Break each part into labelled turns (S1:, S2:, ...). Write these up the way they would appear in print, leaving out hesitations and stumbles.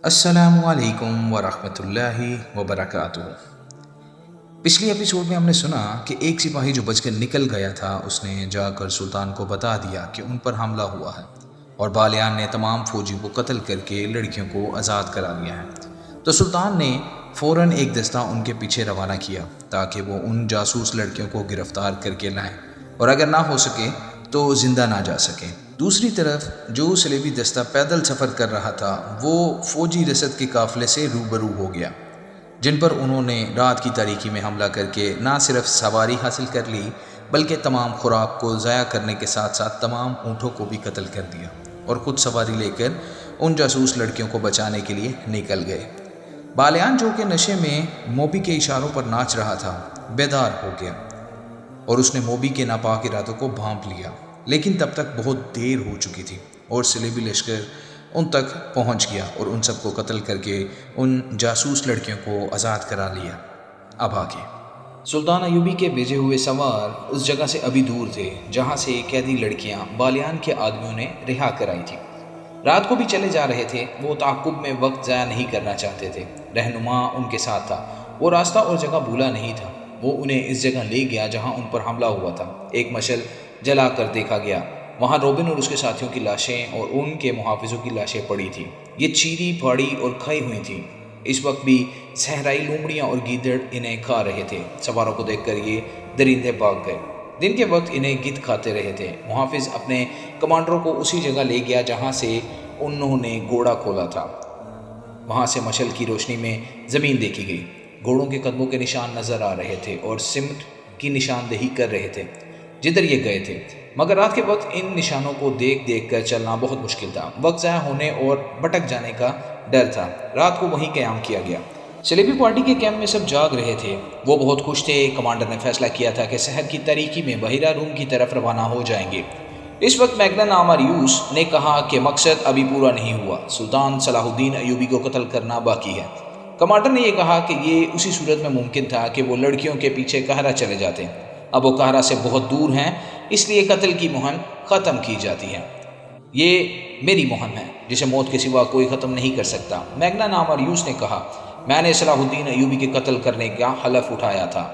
S1: السلام علیکم ورحمۃ اللہ وبرکاتہ۔ پچھلی ایپیسوڈ میں ہم نے سنا کہ ایک سپاہی جو بچ کر نکل گیا تھا اس نے جا کر سلطان کو بتا دیا کہ ان پر حملہ ہوا ہے اور بالیان نے تمام فوجیوں کو قتل کر کے لڑکیوں کو آزاد کرا دیا ہے۔ تو سلطان نے فوراً ایک دستہ ان کے پیچھے روانہ کیا تاکہ وہ ان جاسوس لڑکیوں کو گرفتار کر کے لائیں اور اگر نہ ہو سکے تو زندہ نہ جا سکیں۔ دوسری طرف جو صلیبی دستہ پیدل سفر کر رہا تھا وہ فوجی رسد کے قافلے سے روبرو ہو گیا، جن پر انہوں نے رات کی تاریکی میں حملہ کر کے نہ صرف سواری حاصل کر لی بلکہ تمام خوراک کو ضائع کرنے کے ساتھ ساتھ تمام اونٹوں کو بھی قتل کر دیا اور خود سواری لے کر ان جاسوس لڑکیوں کو بچانے کے لیے نکل گئے۔ بالیان جو کہ نشے میں موبی کے اشاروں پر ناچ رہا تھا بیدار ہو گیا اور اس نے موبی کے ناپاک ارادوں کو بھانپ لیا، لیکن تب تک بہت دیر ہو چکی تھی اور صلیبی لشکر ان تک پہنچ گیا اور ان سب کو قتل کر کے ان جاسوس لڑکیوں کو آزاد کرا لیا۔ اب آگے سلطان ایوبی کے بھیجے ہوئے سوار اس جگہ سے ابھی دور تھے جہاں سے قیدی لڑکیاں بالیان کے آدمیوں نے رہا کرائی تھی۔ رات کو بھی چلے جا رہے تھے، وہ تعاقب میں وقت ضائع نہیں کرنا چاہتے تھے۔ رہنما ان کے ساتھ تھا، وہ راستہ اور جگہ بھولا نہیں تھا۔ وہ انہیں اس جگہ لے گیا جہاں ان پر حملہ ہوا تھا۔ ایک مشعل جلا کر دیکھا گیا، وہاں روبن اور اس کے ساتھیوں کی لاشیں اور ان کے محافظوں کی لاشیں پڑی تھیں۔ یہ چیری پھاڑی اور کھائی ہوئی تھیں۔ اس وقت بھی صحرائی لومڑیاں اور گیدڑ انہیں کھا رہے تھے۔ سواروں کو دیکھ کر یہ درندے بھاگ گئے۔ دن کے وقت انہیں گدھ کھاتے رہے تھے۔ محافظ اپنے کمانڈروں کو اسی جگہ لے گیا جہاں سے انہوں نے گھوڑا کھولا تھا۔ وہاں سے مشعل کی روشنی میں زمین دیکھی گئی، گھوڑوں کے قدموں کے نشان نظر آ رہے تھے اور سمت کی نشاندہی کر رہے تھے جدھر یہ گئے تھے، مگر رات کے وقت ان نشانوں کو دیکھ دیکھ کر چلنا بہت مشکل تھا۔ وقت ضائع ہونے اور بھٹک جانے کا ڈر تھا۔ رات کو وہیں قیام کیا گیا۔ صلیبی پارٹی کے کیمپ میں سب جاگ رہے تھے، وہ بہت خوش تھے۔ کمانڈر نے فیصلہ کیا تھا کہ شہر کی تاریکی میں بحیرہ روم کی طرف روانہ ہو جائیں گے۔ اس وقت میگنن آماریوس نے کہا کہ مقصد ابھی پورا نہیں ہوا، سلطان صلاح الدین ایوبی کو قتل کرنا باقی ہے۔ کمانڈر نے یہ کہا کہ یہ اسی صورت میں ممکن تھا کہ وہ لڑکیوں کے پیچھے قاہرہ چلے جاتے، اب وہ قاہرہ سے بہت دور ہیں، اس لیے قتل کی مہم ختم کی جاتی ہے۔ یہ میری مہم ہے جسے موت کے سوا کوئی ختم نہیں کر سکتا، میگنن آماریوس نے کہا۔ میں نے صلاح الدین ایوبی کے قتل کرنے کا حلف اٹھایا تھا۔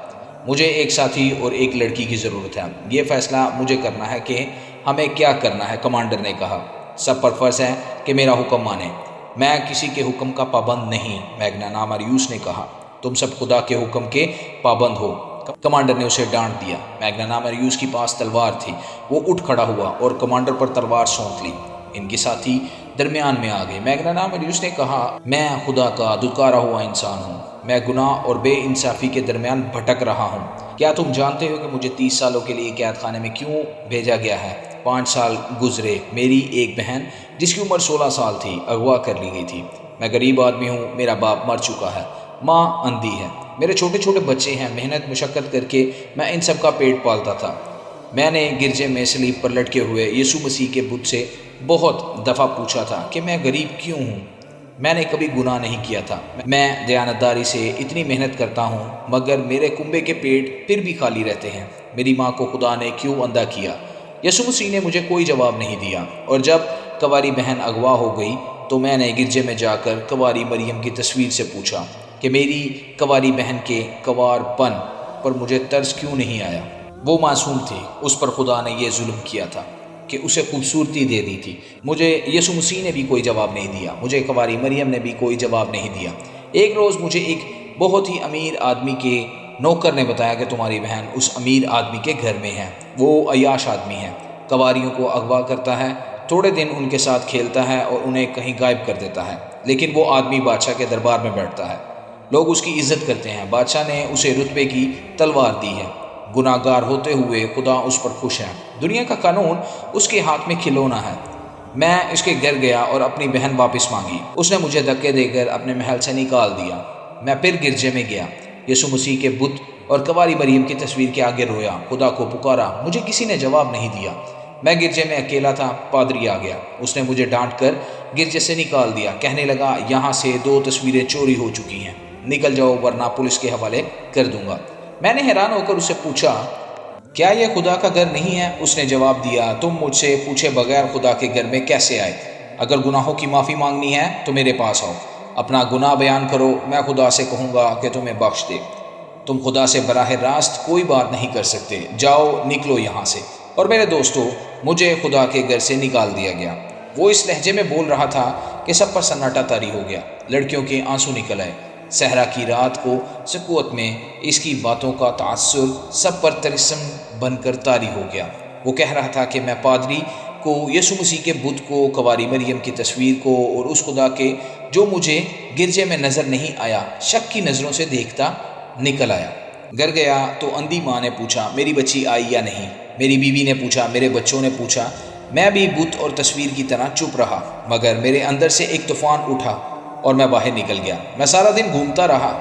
S1: مجھے ایک ساتھی اور ایک لڑکی کی ضرورت ہے، یہ فیصلہ مجھے کرنا ہے کہ ہمیں کیا کرنا ہے، کمانڈر نے کہا۔ سب پر فرض ہے کہ میرا حکم مانیں، میں کسی کے حکم کا پابند نہیں، میگنن آماریوس نے کہا۔ تم سب خدا کے حکم کے پابند ہو، کمانڈر نے اسے ڈانٹ دیا۔ میگنن آماریوس کے پاس تلوار تھی، وہ اٹھ کھڑا ہوا اور کمانڈر پر تلوار سونت لی۔ ان کے ساتھی درمیان میں آ گئے۔ میگنن آماریوس نے کہا، میں خدا کا دھتکارا ہوا انسان ہوں، میں گناہ اور بے انصافی کے درمیان بھٹک رہا ہوں۔ کیا تم جانتے ہو کہ مجھے 30 سالوں کے لیے قید خانے میں کیوں بھیجا گیا ہے؟ 5 سال گزرے، میری ایک بہن جس کی عمر 16 سال تھی اغوا کر لی گئی تھی۔ میں غریب آدمی ہوں، میرا باپ مر چکا ہے، ماں اندھی ہے، میرے چھوٹے چھوٹے بچے ہیں۔ محنت مشقت کر کے میں ان سب کا پیٹ پالتا تھا۔ میں نے گرجے میں سلیب پر لٹکے ہوئے یسوع مسیح کے بت سے بہت دفعہ پوچھا تھا کہ میں غریب کیوں ہوں۔ میں نے کبھی گناہ نہیں کیا تھا، میں دیانتداری سے اتنی محنت کرتا ہوں مگر میرے کنبے کے پیٹ پھر بھی خالی رہتے ہیں۔ میری ماں کو خدا نے کیوں اندھا کیا؟ یسوع مسیح نے مجھے کوئی جواب نہیں دیا، اور جب کنواری بہن اغوا ہو گئی تو میں نے گرجے میں جا کر کنواری مریم کی تصویر سے پوچھا کہ میری کنواری بہن کے کنوار پن پر مجھے ترس کیوں نہیں آیا۔ وہ معصوم تھی، اس پر خدا نے یہ ظلم کیا تھا کہ اسے خوبصورتی دے دی تھی۔ مجھے یسوع مسیح نے بھی کوئی جواب نہیں دیا، مجھے کنواری مریم نے بھی کوئی جواب نہیں دیا۔ ایک روز مجھے ایک بہت ہی امیر آدمی کے نوکر نے بتایا کہ تمہاری بہن اس امیر آدمی کے گھر میں ہے، وہ عیاش آدمی ہے، کنواریوں کو اغوا کرتا ہے، تھوڑے دن ان کے ساتھ کھیلتا ہے اور انہیں کہیں غائب کر دیتا ہے، لیکن وہ آدمی بادشاہ کے دربار میں بیٹھتا ہے، لوگ اس کی عزت کرتے ہیں، بادشاہ نے اسے رتبے کی تلوار دی ہے، گناہ گار ہوتے ہوئے خدا اس پر خوش ہے، دنیا کا قانون اس کے ہاتھ میں کھلونا ہے۔ میں اس کے گھر گیا اور اپنی بہن واپس مانگی، اس نے مجھے دھکے دے کر اپنے محل سے نکال دیا۔ میں پھر گرجے میں گیا، یسوع مسیح کے بت اور کنواری مریم کی تصویر کے آگے رویا، خدا کو پکارا، مجھے کسی نے جواب نہیں دیا۔ میں گرجے میں اکیلا تھا، پادری آ گیا، اس نے مجھے ڈانٹ کر گرجے سے نکال دیا، کہنے لگا یہاں سے 2 تصویریں چوری ہو چکی ہیں، نکل جاؤ ورنہ پولیس کے حوالے کر دوں گا۔ میں نے حیران ہو کر اسے پوچھا، کیا یہ خدا کا گھر نہیں ہے؟ اس نے جواب دیا، تم مجھ سے پوچھے بغیر خدا کے گھر میں کیسے آئے؟ اگر گناہوں کی معافی مانگنی ہے تو میرے پاس آؤ، اپنا گناہ بیان کرو، میں خدا سے کہوں گا کہ تمہیں بخش دے۔ تم خدا سے براہ راست کوئی بات نہیں کر سکتے، جاؤ نکلو یہاں سے۔ اور میرے دوستو، مجھے خدا کے گھر سے نکال دیا گیا۔ وہ اس لہجے میں بول رہا تھا کہ سب پر سناٹا طاری ہو گیا، لڑکیوں کے آنسو نکل آئے۔ صحرا کی رات کو سکوت میں اس کی باتوں کا تاثر سب پر طلسم بن کر طاری ہو گیا۔ وہ کہہ رہا تھا کہ میں پادری کو، یسوع مسیح کے بت کو، کنواری مریم کی تصویر کو اور اس خدا کے جو مجھے گرجے میں نظر نہیں آیا، شک کی نظروں سے دیکھتا نکل آیا۔ گھر گیا تو اندھی ماں نے پوچھا میری بچی آئی یا نہیں، میری بیوی نے پوچھا، میرے بچوں نے پوچھا۔ میں بھی بت اور تصویر کی طرح چپ رہا، مگر میرے اندر سے ایک طوفان اٹھا اور میں باہر نکل گیا۔ میں سارا دن گھومتا رہا۔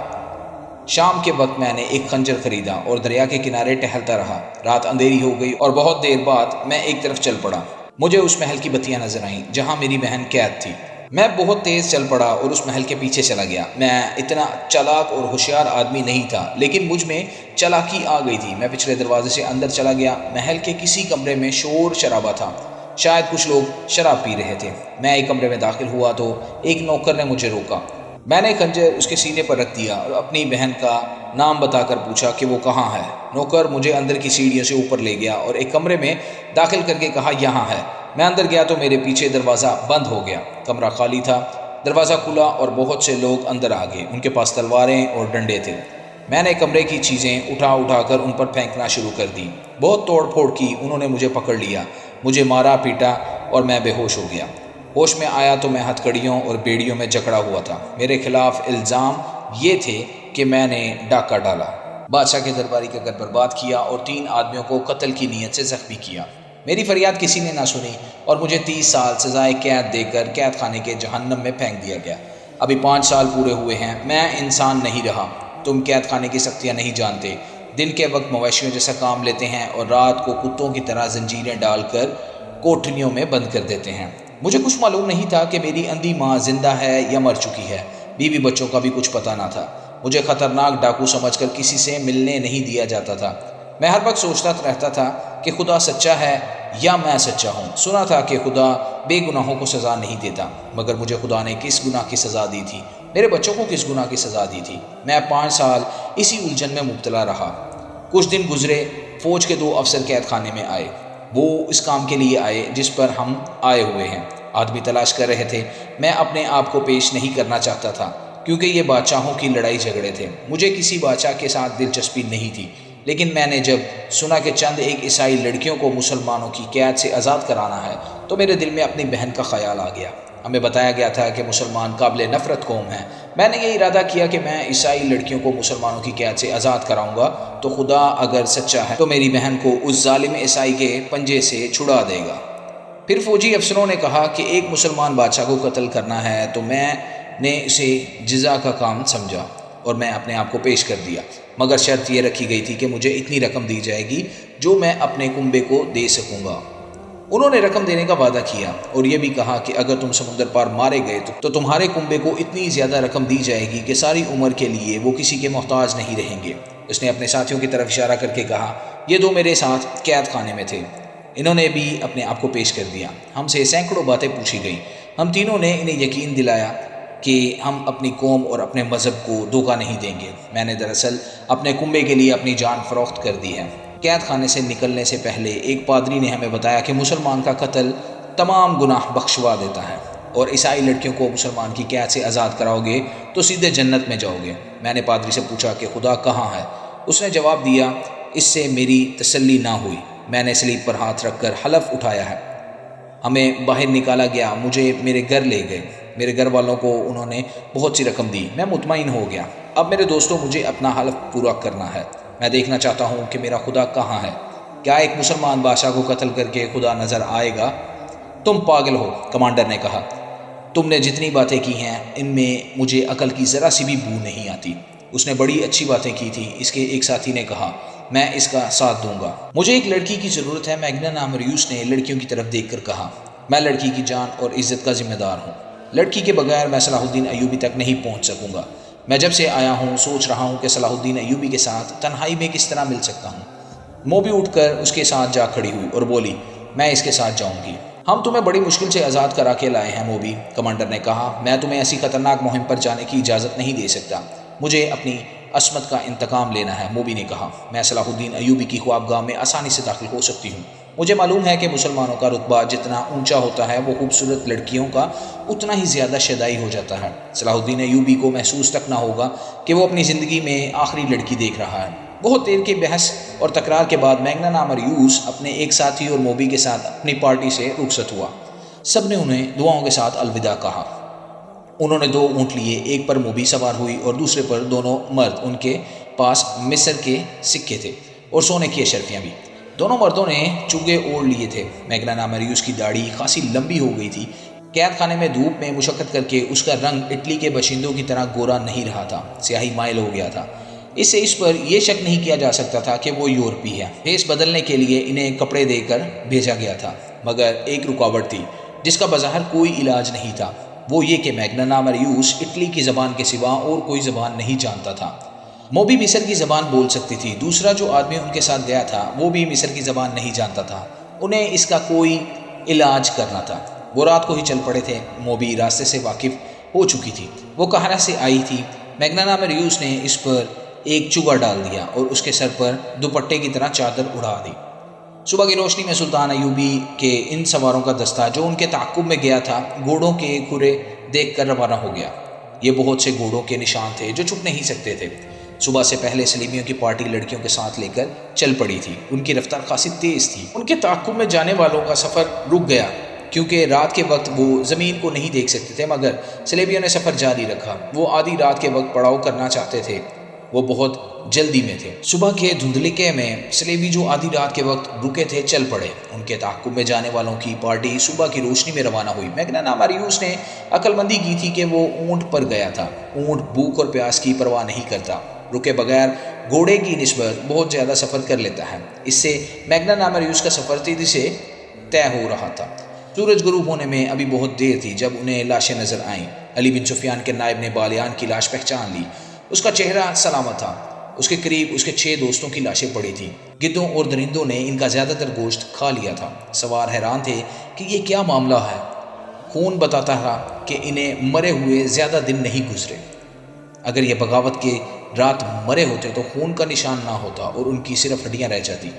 S1: شام کے وقت میں نے ایک خنجر خریدا اور دریا کے کنارے ٹہلتا رہا۔ رات اندھیری ہو گئی اور بہت دیر بعد میں ایک طرف چل پڑا۔ مجھے اس محل کی بتیاں نظر آئیں جہاں میری بہن قید تھی۔ میں بہت تیز چل پڑا اور اس محل کے پیچھے چلا گیا۔ میں اتنا چالاک اور ہوشیار آدمی نہیں تھا، لیکن مجھ میں چالاکی آ گئی تھی۔ میں پچھلے دروازے سے اندر چلا گیا۔ محل کے کسی کمرے میں شور شرابہ تھا، شاید کچھ لوگ شراب پی رہے تھے۔ میں ایک کمرے میں داخل ہوا تو ایک نوکر نے مجھے روکا۔ میں نے خنجر اس کے سینے پر رکھ دیا اور اپنی بہن کا نام بتا کر پوچھا کہ وہ کہاں ہے۔ نوکر مجھے اندر کی سیڑھیوں سے اوپر لے گیا اور ایک کمرے میں داخل کر کے کہا یہاں ہے۔ میں اندر گیا تو میرے پیچھے دروازہ بند ہو گیا۔ کمرہ خالی تھا، دروازہ کھلا اور بہت سے لوگ اندر آ گئے۔ ان کے پاس تلواریں اور ڈنڈے تھے۔ میں نے کمرے کی چیزیں اٹھا کر ان پر پھینکنا شروع کر دی۔ بہت توڑ پھوڑ کی، انہوں نے مجھے پکڑ لیا، مجھے مارا پیٹا اور میں بے ہوش ہو گیا۔ ہوش میں آیا تو میں ہتھکڑیوں اور بیڑیوں میں جکڑا ہوا تھا۔ میرے خلاف الزام یہ تھے کہ میں نے ڈاکہ ڈالا، بادشاہ کے درباری کا گھر برباد کیا اور 3 آدمیوں کو قتل کی نیت سے زخمی کیا۔ میری فریاد کسی نے نہ سنی اور مجھے 30 سال سزائے قید دے کر قید خانے کے جہنم میں پھینک دیا گیا۔ ابھی 5 سال پورے ہوئے ہیں، میں انسان نہیں رہا۔ تم قید خانے کی سختیاں نہیں جانتے۔ دن کے وقت مویشیوں جیسا کام لیتے ہیں اور رات کو کتوں کی طرح زنجیریں ڈال کر کوٹھریوں میں بند کر دیتے ہیں۔ مجھے کچھ معلوم نہیں تھا کہ میری اندھی ماں زندہ ہے یا مر چکی ہے۔ بیوی بچوں کا بھی کچھ پتہ نہ تھا۔ مجھے خطرناک ڈاکو سمجھ کر کسی سے ملنے نہیں دیا جاتا تھا۔ میں ہر وقت سوچتا رہتا تھا کہ خدا سچا ہے یا میں سچا ہوں۔ سنا تھا کہ خدا بے گناہوں کو سزا نہیں دیتا، مگر مجھے خدا نے کس گناہ کی سزا دی تھی؟ میرے بچوں کو کس گناہ کی سزا دی تھی؟ میں 5 سال اسی الجھن میں مبتلا رہا۔ کچھ دن گزرے، فوج کے 2 افسر قید خانے میں آئے۔ وہ اس کام کے لیے آئے جس پر ہم آئے ہوئے ہیں۔ آدمی تلاش کر رہے تھے۔ میں اپنے آپ کو پیش نہیں کرنا چاہتا تھا کیونکہ یہ بادشاہوں کی لڑائی جھگڑے تھے۔ مجھے کسی بادشاہ کے ساتھ دلچسپی نہیں تھی، لیکن میں نے جب سنا کہ چند ایک عیسائی لڑکیوں کو مسلمانوں کی قید سے آزاد کرانا ہے تو میرے دل میں اپنی بہن کا خیال آ گیا۔ ہمیں بتایا گیا تھا کہ مسلمان قابل نفرت قوم ہیں۔ میں نے یہ ارادہ کیا کہ میں عیسائی لڑکیوں کو مسلمانوں کی قید سے آزاد کراؤں گا تو خدا اگر سچا ہے تو میری بہن کو اس ظالم عیسائی کے پنجے سے چھڑا دے گا۔ پھر فوجی افسروں نے کہا کہ ایک مسلمان بادشاہ کو قتل کرنا ہے تو میں نے اسے جزا کا کام سمجھا اور میں اپنے آپ کو پیش کر دیا، مگر شرط یہ رکھی گئی تھی کہ مجھے اتنی رقم دی جائے گی جو میں اپنے کنبے کو دے سکوں گا۔ انہوں نے رقم دینے کا وعدہ کیا اور یہ بھی کہا کہ اگر تم سمندر پار مارے گئے تو تمہارے کنبے کو اتنی زیادہ رقم دی جائے گی کہ ساری عمر کے لیے وہ کسی کے محتاج نہیں رہیں گے۔ اس نے اپنے ساتھیوں کی طرف اشارہ کر کے کہا، یہ 2 میرے ساتھ قید خانے میں تھے۔ انہوں نے بھی اپنے آپ کو پیش کر دیا۔ ہم سے سینکڑوں باتیں پوچھی گئیں۔ ہم تینوں نے انہیں یقین دلایا کہ ہم اپنی قوم اور اپنے مذہب کو دھوکہ نہیں دیں گے۔ میں نے دراصل اپنے کنبے کے لیے اپنی جان فروخت کر دی ہے۔ قید خانے سے نکلنے سے پہلے ایک پادری نے ہمیں بتایا کہ مسلمان کا قتل تمام گناہ بخشوا دیتا ہے، اور عیسائی لڑکیوں کو مسلمان کی قید سے آزاد کراؤ گے تو سیدھے جنت میں جاؤ گے۔ میں نے پادری سے پوچھا کہ خدا کہاں ہے؟ اس نے جواب دیا، اس سے میری تسلی نہ ہوئی۔ میں نے سلیب پر ہاتھ رکھ کر حلف اٹھایا ہے۔ ہمیں باہر نکالا گیا، مجھے میرے گھر لے گئے۔ میرے گھر والوں کو انہوں نے بہت سی رقم دی۔ میں مطمئن ہو گیا۔ اب میرے دوستوں، مجھے اپنا حلف پورا کرنا ہے۔ میں دیکھنا چاہتا ہوں کہ میرا خدا کہاں ہے۔ کیا ایک مسلمان بادشاہ کو قتل کر کے خدا نظر آئے گا؟ تم پاگل ہو، کمانڈر نے کہا۔ تم نے جتنی باتیں کی ہیں ان میں مجھے عقل کی ذرا سی بھی بو نہیں آتی۔ اس نے بڑی اچھی باتیں کی تھی، اس کے ایک ساتھی نے کہا۔ میں اس کا ساتھ دوں گا۔ مجھے ایک لڑکی کی ضرورت ہے، میگنا امریوس نے لڑکیوں کی طرف دیکھ کر کہا۔ میں لڑکی کی جان اور عزت کا ذمہ دار ہوں۔ لڑکی کے بغیر میں صلاح الدین ایوبی تک نہیں پہنچ سکوں گا۔ میں جب سے آیا ہوں سوچ رہا ہوں کہ صلاح الدین ایوبی کے ساتھ تنہائی میں کس طرح مل سکتا ہوں۔ موبی اٹھ کر اس کے ساتھ جا کھڑی ہوئی اور بولی، میں اس کے ساتھ جاؤں گی۔ ہم تمہیں بڑی مشکل سے آزاد کرا کے لائے ہیں موبی، کمانڈر نے کہا۔ میں تمہیں ایسی خطرناک مہم پر جانے کی اجازت نہیں دے سکتا، مجھے اپنی عصمت کا انتقام لینا ہے، موبی نے کہا۔ میں صلاح الدین ایوبی کی خوابگاہ میں آسانی سے داخل ہو سکتی ہوں۔ مجھے معلوم ہے کہ مسلمانوں کا رتبہ جتنا اونچا ہوتا ہے وہ خوبصورت لڑکیوں کا اتنا ہی زیادہ شیدائی ہو جاتا ہے۔ صلاح الدین ایوبی کو محسوس تک نہ ہوگا کہ وہ اپنی زندگی میں آخری لڑکی دیکھ رہا ہے۔ بہت دیر کے بحث اور تکرار کے بعد میگنا مریوس اپنے ایک ساتھی اور موبی کے ساتھ اپنی پارٹی سے رخصت ہوا۔ سب نے انہیں دعاؤں کے ساتھ الوداع کہا۔ انہوں نے 2 اونٹ لیے، ایک پر موبی سوار ہوئی اور دوسرے پر دونوں مرد۔ ان کے پاس مصر کے سکے تھے اور سونے کی اشرفیاں بھی۔ دونوں مردوں نے چوگے اوڑھ لیے تھے۔ میگنا مریوس کی داڑھی خاصی لمبی ہو گئی تھی۔ قید خانے میں دھوپ میں مشقت کر کے اس کا رنگ اٹلی کے باشندوں کی طرح گورا نہیں رہا تھا، سیاہی مائل ہو گیا تھا۔ اس سے اس پر یہ شک نہیں کیا جا سکتا تھا کہ وہ یورپی ہے۔ بھیس بدلنے کے لیے انہیں کپڑے دے کر بھیجا گیا تھا، مگر ایک رکاوٹ تھی جس کا بظاہر کوئی علاج نہیں تھا، وہ یہ کہ میگنا مریوس اٹلی کی زبان کے سوا اور کوئی زبان نہیں جانتا تھا۔ موبی مصر کی زبان بول سکتی تھی، دوسرا جو آدمی ان کے ساتھ گیا تھا وہ بھی مصر کی زبان نہیں جانتا تھا۔ انہیں اس کا کوئی علاج کرنا تھا۔ وہ رات کو ہی چل پڑے تھے۔ موبی راستے سے واقف ہو چکی تھی، وہ قاہرہ سے آئی تھی۔ میگنا مریوس نے اس پر ایک چگا ڈال دیا اور اس کے سر پر دوپٹے کی طرح چادر اڑا دی۔ صبح کی روشنی میں سلطان ایوبی کے ان سواروں کا دستہ جو ان کے تعاقب میں گیا تھا گھوڑوں کے کھرے دیکھ کر روانہ ہو گیا۔ یہ بہت سے گھوڑوں کے نشان تھے جو چھپ نہیں سکتے تھے۔ صبح سے پہلے سلیمیوں کی پارٹی لڑکیوں کے ساتھ لے کر چل پڑی تھی۔ ان کی رفتار خاصی تیز تھی۔ ان کے تعاقب میں جانے والوں کا سفر رک گیا کیونکہ رات کے وقت وہ زمین کو نہیں دیکھ سکتے تھے، مگر سلیبیوں نے سفر جاری رکھا۔ وہ آدھی رات کے وقت پڑاؤ کرنا چاہتے تھے، وہ بہت جلدی میں تھے۔ صبح کے دھندلکے میں سلیبی جو آدھی رات کے وقت رکے تھے چل پڑے۔ ان کے تعاقب میں جانے والوں کی پارٹی صبح کی روشنی میں روانہ ہوئی۔ میگنا مریوس نے عقل مندی کی تھی کہ وہ اونٹ پر گیا تھا۔ اونٹ بھوک اور پیاس کی پرواہ نہیں کرتا، رکے بغیر گھوڑے کی نسبت بہت زیادہ سفر کر لیتا ہے۔ اس سے میگنا مریوس کا سفر تیزی سے طے ہو رہا تھا۔ سورج غروب ہونے میں ابھی بہت دیر تھی جب انہیں لاشیں نظر آئیں۔ علی بن سفیان کے نائب نے بالیان کی لاش پہچان لی۔ اس کا چہرہ سلامت تھا۔ اس کے قریب اس کے 6 دوستوں کی لاشیں پڑی تھیں۔ گدوں اور درندوں نے ان کا زیادہ تر گوشت کھا لیا تھا۔ سوار حیران تھے کہ یہ کیا معاملہ ہے۔ خون بتاتا تھا کہ انہیں مرے ہوئے زیادہ دن نہیں گزرے۔ اگر یہ بغاوت کے رات مرے ہوتے تو خون کا نشان نہ ہوتا اور ان کی صرف ہڈیاں رہ جاتی۔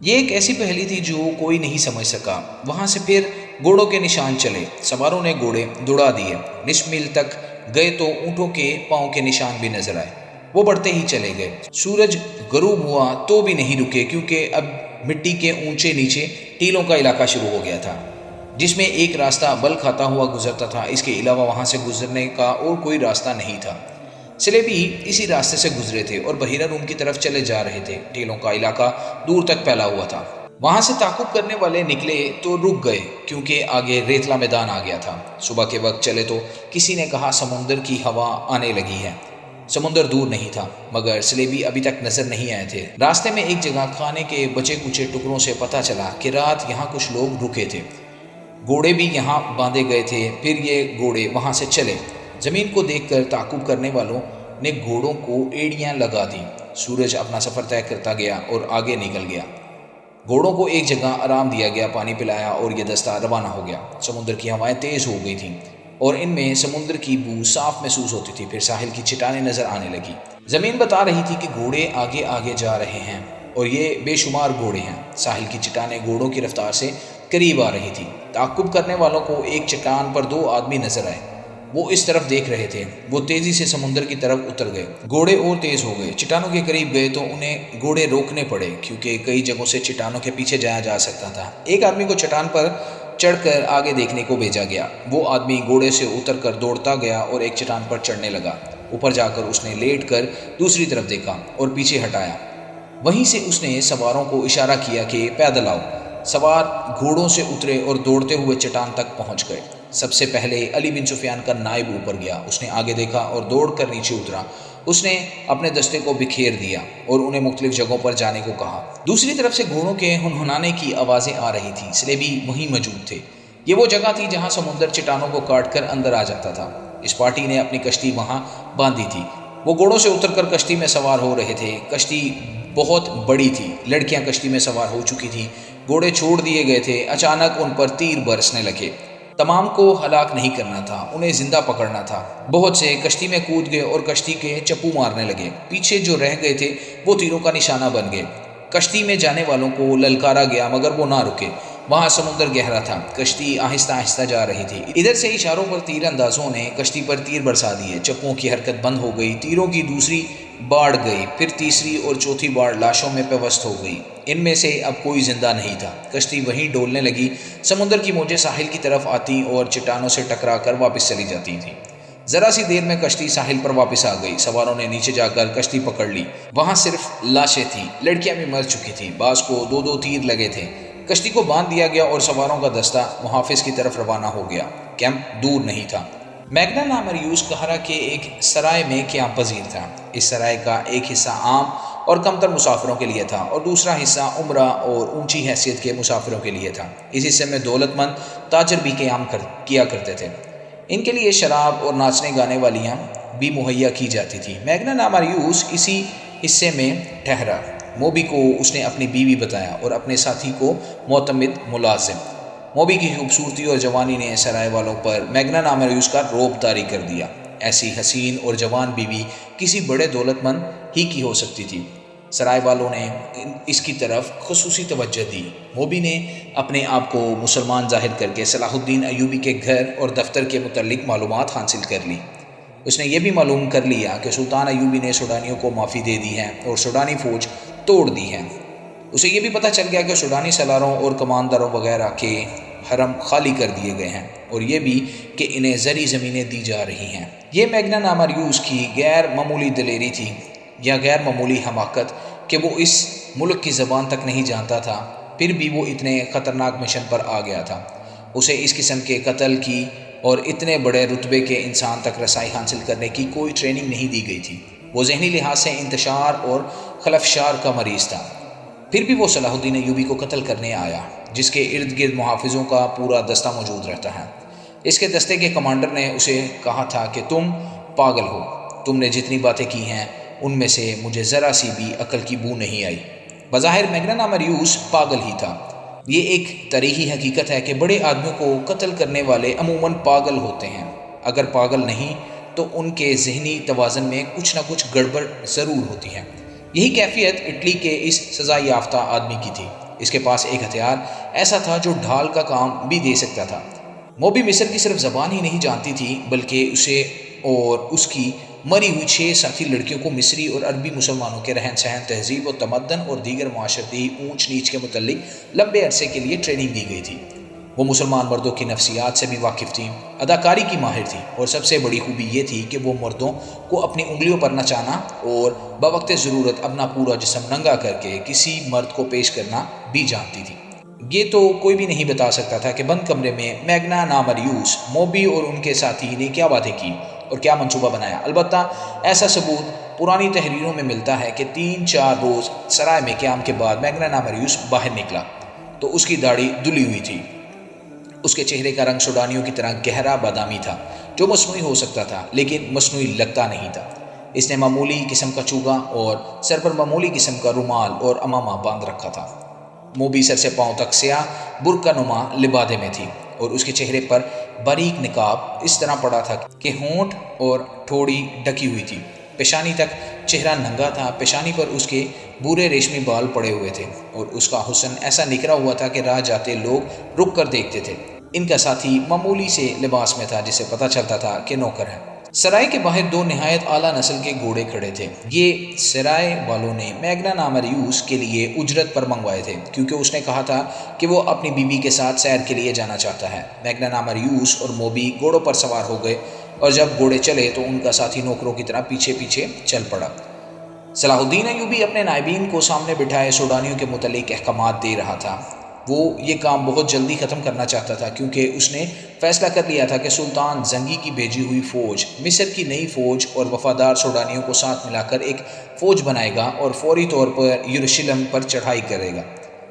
S1: یہ ایک ایسی پہلی تھی جو کوئی نہیں سمجھ سکا۔ وہاں سے پھر گھوڑوں کے نشان چلے۔ سواروں نے گھوڑے دوڑا دیے۔ نصف میل تک گئے تو اونٹوں کے پاؤں کے نشان بھی نظر آئے۔ وہ بڑھتے ہی چلے گئے۔ سورج غروب ہوا تو بھی نہیں رکے کیونکہ اب مٹی کے اونچے نیچے ٹیلوں کا علاقہ شروع ہو گیا تھا جس میں ایک راستہ بل کھاتا ہوا گزرتا تھا۔ اس کے علاوہ وہاں سے گزرنے کا اور کوئی راستہ نہیں تھا۔ سلیبی اسی راستے سے گزرے تھے اور بحیرہ روم کی طرف چلے جا رہے تھے۔ ٹیلوں کا علاقہ دور تک پھیلا ہوا تھا۔ وہاں سے تعاقب کرنے والے نکلے تو رک گئے کیونکہ آگے ریتلا میدان آ گیا تھا۔ صبح کے وقت چلے تو کسی نے کہا سمندر کی ہوا آنے لگی ہے۔ سمندر دور نہیں تھا مگر سلیبی ابھی تک نظر نہیں آئے تھے۔ راستے میں ایک جگہ کھانے کے بچے کچے ٹکڑوں سے پتہ چلا کہ رات یہاں کچھ لوگ رکے تھے۔ گھوڑے بھی یہاں باندھے گئے تھے۔ پھر یہ گھوڑے وہاں سے چلے۔ زمین کو دیکھ کر تعاقب کرنے والوں نے گھوڑوں کو ایڑیاں لگا دیں۔ سورج اپنا سفر طے کرتا گیا اور آگے نکل گیا۔ گھوڑوں کو ایک جگہ آرام دیا گیا، پانی پلایا اور یہ دستہ روانہ ہو گیا۔ سمندر کی ہوائیں تیز ہو گئی تھیں اور ان میں سمندر کی بو صاف محسوس ہوتی تھی۔ پھر ساحل کی چٹانیں نظر آنے لگی۔ زمین بتا رہی تھی کہ گھوڑے آگے آگے جا رہے ہیں اور یہ بے شمار گھوڑے ہیں۔ ساحل کی چٹانیں گھوڑوں کی رفتار سے قریب آ رہی تھی۔ تعاقب کرنے والوں کو ایک چٹان پر 2 آدمی نظر آئے۔ وہ اس طرف دیکھ رہے تھے۔ وہ تیزی سے سمندر کی طرف اتر گئے۔ گھوڑے اور تیز ہو گئے۔ چٹانوں کے قریب گئے تو انہیں گھوڑے روکنے پڑے کیونکہ کئی جگہوں سے چٹانوں کے پیچھے جایا جا سکتا تھا۔ ایک آدمی کو چٹان پر چڑھ کر آگے دیکھنے کو بھیجا گیا۔ وہ آدمی گھوڑے سے اتر کر دوڑتا گیا اور ایک چٹان پر چڑھنے لگا۔ اوپر جا کر اس نے لیٹ کر دوسری طرف دیکھا اور پیچھے ہٹایا۔ وہیں سے اس نے سواروں کو اشارہ کیا کہ پیدل آؤ۔ سوار گھوڑوں سے اترے اور دوڑتے ہوئے چٹان تک پہنچ گئے۔ سب سے پہلے علی بن سفیان کا نائب اوپر گیا۔ اس نے آگے دیکھا اور دوڑ کر نیچے اترا۔ اس نے اپنے دستے کو بکھیر دیا اور انہیں مختلف جگہوں پر جانے کو کہا۔ دوسری طرف سے گھوڑوں کے ہنہنانے کی آوازیں آ رہی تھیں۔ سلیبی وہیں موجود تھے۔ یہ وہ جگہ تھی جہاں سمندر چٹانوں کو کاٹ کر اندر آ جاتا تھا۔ اس پارٹی نے اپنی کشتی وہاں باندھی تھی۔ وہ گھوڑوں سے اتر کر کشتی میں سوار ہو رہے تھے۔ کشتی بہت بڑی تھی۔ لڑکیاں کشتی میں سوار ہو چکی تھیں۔ گھوڑے چھوڑ دیے گئے تھے، اچانک ان پر تیر برسنے لگے۔ تمام کو ہلاک نہیں کرنا تھا، انہیں زندہ پکڑنا تھا۔ بہت سے کشتی میں کود گئے اور کشتی کے چپو مارنے لگے۔ پیچھے جو رہ گئے تھے وہ تیروں کا نشانہ بن گئے۔ کشتی میں جانے والوں کو للکارا گیا مگر وہ نہ رکے۔ وہاں سمندر گہرا تھا، کشتی آہستہ آہستہ جا رہی تھی۔ ادھر سے اشاروں پر تیر اندازوں نے کشتی پر تیر برسا دیے۔ چپوں کی حرکت بند ہو گئی، تیروں کی دوسری باڑ گئی، پھر تیسری اور چوتھی باڑ لاشوں میں پیوست ہو گئی۔ ان میں سے اب کوئی زندہ نہیں تھا۔ کشتی وہیں ڈولنے لگی۔ سمندر کی موجیں ساحل کی طرف آتی اور چٹانوں سے ٹکرا کر واپس چلی جاتی تھیں۔ ذرا سی دیر میں کشتی ساحل پر واپس آ گئی۔ سواروں نے نیچے جا کر کشتی پکڑ لی۔ وہاں صرف لاشیں تھیں، لڑکیاں بھی مر چکی تھیں، بعض کو دو دو تیر لگے تھے۔ کشتی کو باندھ دیا گیا اور سواروں کا دستہ محافظ کی طرف روانہ ہو گیا۔ کیمپ دور نہیں تھا۔ میگنا نامریوس قاہرہ کے ایک سرائے میں قیام پذیر تھا۔ اس سرائے کا ایک حصہ عام اور کمتر مسافروں کے لیے تھا اور دوسرا حصہ عمرہ اور اونچی حیثیت کے مسافروں کے لیے تھا۔ اس حصے میں دولت مند تاجر بھی قیام کیا کرتے تھے۔ ان کے لیے شراب اور ناچنے گانے والیاں بھی مہیا کی جاتی تھی۔ میگنا نامریوس اسی حصے میں ٹھہرا۔ موبی کو اس نے اپنی بیوی بتایا اور اپنے ساتھی کو معتمد ملازم۔ موبی کی خوبصورتی اور جوانی نے سرائے والوں پر میگنا نامریوس کا رعب طاری کر دیا۔ ایسی حسین اور جوان بیوی کسی بڑے دولت مند ہی کی ہو سکتی تھی۔ سرائے والوں نے اس کی طرف خصوصی توجہ دی۔ موبی نے اپنے آپ کو مسلمان ظاہر کر کے صلاح الدین ایوبی کے گھر اور دفتر کے متعلق معلومات حاصل کر لی۔ اس نے یہ بھی معلوم کر لیا کہ سلطان ایوبی نے سوڈانیوں کو معافی دے دی ہے اور سوڈانی فوج توڑ دی ہے۔ اسے یہ بھی پتہ چل گیا کہ سوڈانی سالاروں اور کمانداروں وغیرہ کے حرم خالی کر دیے گئے ہیں اور یہ بھی کہ انہیں زرعی زمینیں دی جا رہی ہیں۔ یہ میگنا نامریوس کی غیر معمولی دلیری تھی یا غیر معمولی حماقت کہ وہ اس ملک کی زبان تک نہیں جانتا تھا، پھر بھی وہ اتنے خطرناک مشن پر آ گیا تھا۔ اسے اس قسم کے قتل کی اور اتنے بڑے رتبے کے انسان تک رسائی حاصل کرنے کی کوئی ٹریننگ نہیں دی گئی تھی۔ وہ ذہنی لحاظ سے انتشار اور خلفشار کا مریض تھا۔ پھر بھی وہ صلاح الدین ایوبی کو قتل کرنے آیا، جس کے ارد گرد محافظوں کا پورا دستہ موجود رہتا ہے۔ اس کے دستے کے کمانڈر نے اسے کہا تھا کہ تم پاگل ہو، تم نے جتنی باتیں کی ہیں ان میں سے مجھے ذرا سی بھی عقل کی بو نہیں آئی۔ بظاہر میگنا نامریوس پاگل ہی تھا۔ یہ ایک تاریخی حقیقت ہے کہ بڑے آدمیوں کو قتل کرنے والے عموماً پاگل ہوتے ہیں۔ اگر پاگل نہیں تو ان کے ذہنی توازن میں کچھ نہ کچھ گڑبڑ ضرور ہوتی ہے۔ یہی کیفیت اٹلی کے اس سزا یافتہ آدمی کی تھی۔ اس کے پاس ایک ہتھیار ایسا تھا جو ڈھال کا کام بھی دے سکتا تھا۔ موبی مصر کی صرف زبان ہی نہیں جانتی تھی بلکہ اسے اور اس کی مری ہوئی 6 ساتھی لڑکیوں کو مصری اور عربی مسلمانوں کے رہن سہن، تہذیب و تمدن اور دیگر معاشرتی اونچ نیچ کے متعلق لمبے عرصے کے لیے ٹریننگ دی گئی تھی۔ وہ مسلمان مردوں کی نفسیات سے بھی واقف تھیں، اداکاری کی ماہر تھیں اور سب سے بڑی خوبی یہ تھی کہ وہ مردوں کو اپنی انگلیوں پر نچانا اور بوقت ضرورت اپنا پورا جسم ننگا کر کے کسی مرد کو پیش کرنا بھی جانتی تھی۔ یہ تو کوئی بھی نہیں بتا سکتا تھا کہ بند کمرے میں میگنا نامریوس، موبی اور ان کے ساتھی نے کیا باتیں کی اور کیا منصوبہ بنایا۔ البتہ ایسا ثبوت پرانی تحریروں میں ملتا ہے کہ 3-4 روز سرائے میں قیام کے بعد میگنا نامریوس باہر نکلا تو اس کی داڑھی دھلی ہوئی تھی۔ اس کے چہرے کا رنگ سوڈانیوں کی طرح گہرا بادامی تھا، جو مصنوعی ہو سکتا تھا لیکن مصنوعی لگتا نہیں تھا۔ اس نے معمولی قسم کا چوگا اور سر پر معمولی قسم کا رومال اور عمامہ باندھ رکھا تھا۔ موبی سر سے پاؤں تک سیاہ برقع نما لبادے میں تھی اور اس کے چہرے پر باریک نقاب اس طرح پڑا تھا کہ ہونٹ اور ٹھوڑی ڈھکی ہوئی تھی۔ پیشانی تک چہرہ ننگا تھا، پیشانی پر اس کے بورے ریشمی بال پڑے ہوئے تھے اور اس کا حسن ایسا نکھرا ہوا تھا کہ راہ جاتے لوگ رک کر دیکھتے تھے۔ ان کا ساتھی معمولی سے لباس میں تھا جسے پتہ چلتا تھا کہ نوکر ہے۔ سرائے کے باہر 2 نہایت اعلیٰ نسل کے گھوڑے کھڑے تھے۔ یہ سرائے والوں نے میگنا نامریوس کے لیے اجرت پر منگوائے تھے کیونکہ اس نے کہا تھا کہ وہ اپنی بیوی کے ساتھ سیر کے لیے جانا چاہتا ہے۔ میگنا نامریوس اور موبی گھوڑوں پر سوار ہو گئے اور جب گھوڑے چلے تو ان کا ساتھی نوکروں کی طرح پیچھے پیچھے چل پڑا۔ صلاح الدین ایوبی اپنے نائبین کو سامنے بٹھائے سوڈانیوں کے متعلق احکامات دے رہا تھا۔ وہ یہ کام بہت جلدی ختم کرنا چاہتا تھا کیونکہ اس نے فیصلہ کر لیا تھا کہ سلطان زنگی کی بھیجی ہوئی فوج مصر کی نئی فوج اور وفادار سوڈانیوں کو ساتھ ملا کر ایک فوج بنائے گا اور فوری طور پر یروشلم پر چڑھائی کرے گا۔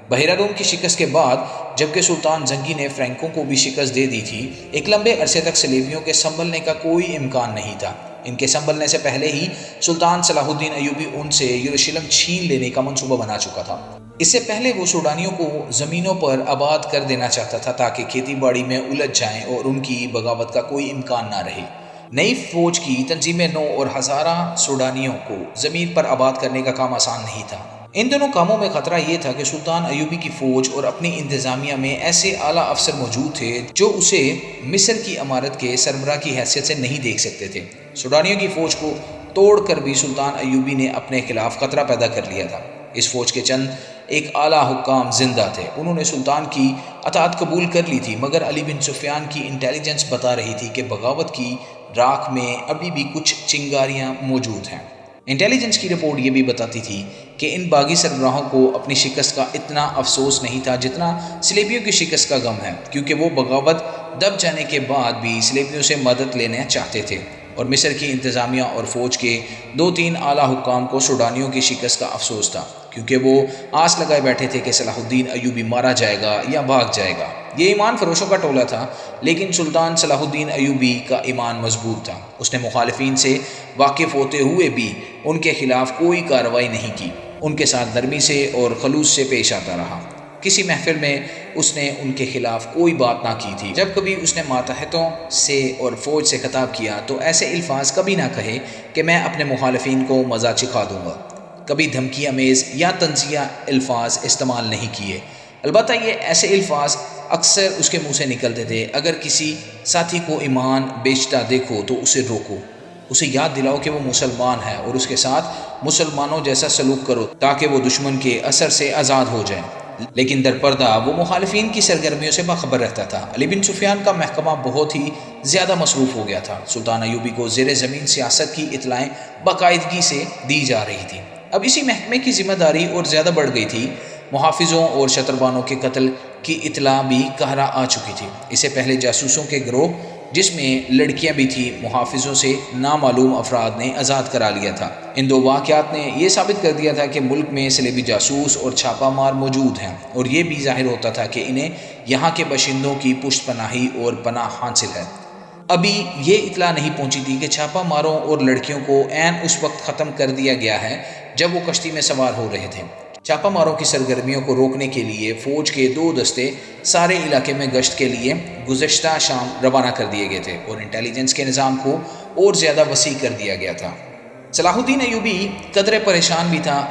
S1: بحیرہ روم کی شکست کے بعد جبکہ سلطان زنگی نے فرینکوں کو بھی شکست دے دی تھی، ایک لمبے عرصے تک صلیبیوں کے سنبھلنے کا کوئی امکان نہیں تھا۔ ان کے سنبھلنے سے پہلے ہی سلطان صلاح الدین ایوبی ان سے یروشلم چھین لینے کا منصوبہ بنا چکا تھا۔ اس سے پہلے وہ سوڈانیوں کو زمینوں پر آباد کر دینا چاہتا تھا تاکہ کھیتی باڑی میں الجھ جائیں اور ان کی بغاوت کا کوئی امکان نہ رہے۔ نئی فوج کی تنظیم نو اور ہزارہ سوڈانیوں کو زمین پر آباد کرنے کا کام آسان نہیں تھا۔ ان دونوں کاموں میں خطرہ یہ تھا کہ سلطان ایوبی کی فوج اور اپنی انتظامیہ میں ایسے اعلیٰ افسر موجود تھے جو اسے مصر کی امارت کے سربراہ کی حیثیت سے نہیں دیکھ سکتے تھے۔ سوڈانیوں کی فوج کو توڑ کر بھی سلطان ایوبی نے اپنے خلاف خطرہ پیدا کر لیا تھا۔ اس فوج کے چند ایک اعلیٰ حکام زندہ تھے، انہوں نے سلطان کی اطاعت قبول کر لی تھی، مگر علی بن سفیان کی انٹیلیجنس بتا رہی تھی کہ بغاوت کی راکھ میں ابھی بھی کچھ چنگاریاں موجود ہیں۔ انٹیلیجنس کی رپورٹ یہ بھی بتاتی تھی کہ ان باغی سربراہوں کو اپنی شکست کا اتنا افسوس نہیں تھا جتنا صلیبیوں کی شکست کا غم ہے، کیونکہ وہ بغاوت دب جانے کے بعد بھی صلیبیوں سے مدد لینا چاہتے تھے، اور مصر کی انتظامیہ اور فوج کے 2-3 اعلیٰ حکام کو سوڈانیوں کی شکست کا افسوس تھا، کیونکہ وہ آس لگائے بیٹھے تھے کہ صلاح الدین ایوبی مارا جائے گا یا بھاگ جائے گا۔ یہ ایمان فروشوں کا ٹولہ تھا، لیکن سلطان صلاح الدین ایوبی کا ایمان مضبوط تھا۔ اس نے مخالفین سے واقف ہوتے ہوئے بھی ان کے خلاف کوئی کارروائی نہیں کی، ان کے ساتھ نرمی سے اور خلوص سے پیش آتا رہا۔ کسی محفل میں اس نے ان کے خلاف کوئی بات نہ کی تھی۔ جب کبھی اس نے ماتحتوں سے اور فوج سے خطاب کیا تو ایسے الفاظ کبھی نہ کہے کہ میں اپنے مخالفین کو مزہ چکھا دوں گا۔ کبھی دھمکی امیز یا طنزیہ الفاظ استعمال نہیں کیے، البتہ یہ ایسے الفاظ اکثر اس کے منہ سے نکلتے تھے: اگر کسی ساتھی کو ایمان بیچتا دیکھو تو اسے روکو، اسے یاد دلاؤ کہ وہ مسلمان ہے اور اس کے ساتھ مسلمانوں جیسا سلوک کرو تاکہ وہ دشمن کے اثر سے آزاد ہو جائے۔ لیکن در پردہ وہ مخالفین کی سرگرمیوں سے باخبر رہتا تھا۔ علی بن سفیان کا محکمہ بہت ہی زیادہ مصروف ہو گیا تھا۔ سلطان ایوبی کو زیر زمین سیاست کی اطلاعیں باقاعدگی سے دی جا رہی تھیں۔ اب اسی محکمے کی ذمہ داری اور زیادہ بڑھ گئی تھی۔ محافظوں اور شتربانوں کے قتل کی اطلاع بھی قاہرہ آ چکی تھی۔ اس سے پہلے جاسوسوں کے گروہ، جس میں لڑکیاں بھی تھیں، محافظوں سے نامعلوم افراد نے آزاد کرا لیا تھا۔ ان دو واقعات نے یہ ثابت کر دیا تھا کہ ملک میں صلیبی جاسوس اور چھاپہ مار موجود ہیں، اور یہ بھی ظاہر ہوتا تھا کہ انہیں یہاں کے باشندوں کی پشت پناہی اور پناہ حاصل ہے۔ ابھی یہ اطلاع نہیں پہنچی تھی کہ چھاپہ ماروں اور لڑکیوں کو عین اس وقت ختم کر دیا گیا ہے جب وہ کشتی میں سوار ہو رہے تھے۔ چھاپہ ماروں کی سرگرمیوں کو روکنے کے لیے فوج کے 2 دستے سارے علاقے میں گشت کے لیے گزشتہ شام روانہ کر دیے گئے تھے، اور انٹیلیجنس کے نظام کو اور زیادہ وسیع کر دیا گیا تھا۔ صلاح الدین ایوبی قدرے پریشان بھی تھا،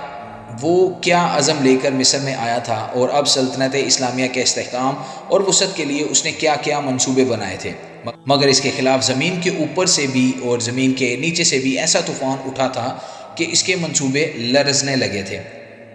S1: وہ کیا عزم لے کر مصر میں آیا تھا، اور اب سلطنت اسلامیہ کے استحکام اور وسعت کے لیے اس نے کیا کیا منصوبے بنائے تھے، مگر اس کے خلاف زمین کے اوپر سے بھی اور زمین کے نیچے سے بھی ایسا طوفان اٹھا تھا کہ اس کے منصوبے لرزنے لگے تھے۔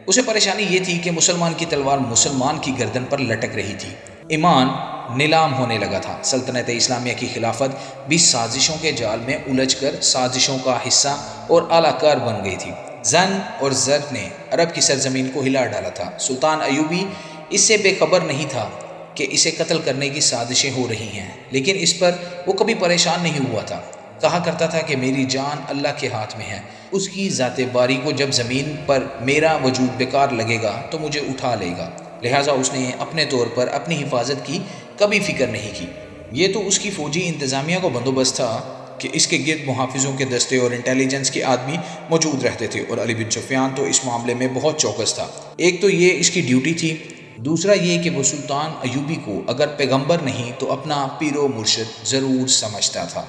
S1: اسے پریشانی یہ تھی کہ مسلمان کی تلوار مسلمان کی گردن پر لٹک رہی تھی، ایمان نیلام ہونے لگا تھا۔ سلطنت اسلامیہ کی خلافت بھی سازشوں کے جال میں الجھ کر سازشوں کا حصہ اور اعلی کار بن گئی تھی۔ زن اور زر نے عرب کی سرزمین کو ہلا ڈالا تھا۔ سلطان ایوبی اس سے بے خبر نہیں تھا کہ اسے قتل کرنے کی سازشیں ہو رہی ہیں، لیکن اس پر وہ کبھی پریشان نہیں ہوا تھا۔ کہا کرتا تھا کہ میری جان اللہ کے ہاتھ میں ہے، اس کی ذات باری کو جب زمین پر میرا وجود بیکار لگے گا تو مجھے اٹھا لے گا، لہٰذا اس نے اپنے طور پر اپنی حفاظت کی کبھی فکر نہیں کی۔ یہ تو اس کی فوجی انتظامیہ کو بندوبست تھا کہ اس کے گرد محافظوں کے دستے اور انٹیلیجنس کے آدمی موجود رہتے تھے، اور علی بن سفیان تو اس معاملے میں بہت چوکس تھا۔ ایک تو یہ اس کی ڈیوٹی تھی، دوسرا یہ کہ وہ سلطان ایوبی کو اگر پیغمبر نہیں تو اپنا پیر و مرشد ضرور سمجھتا تھا۔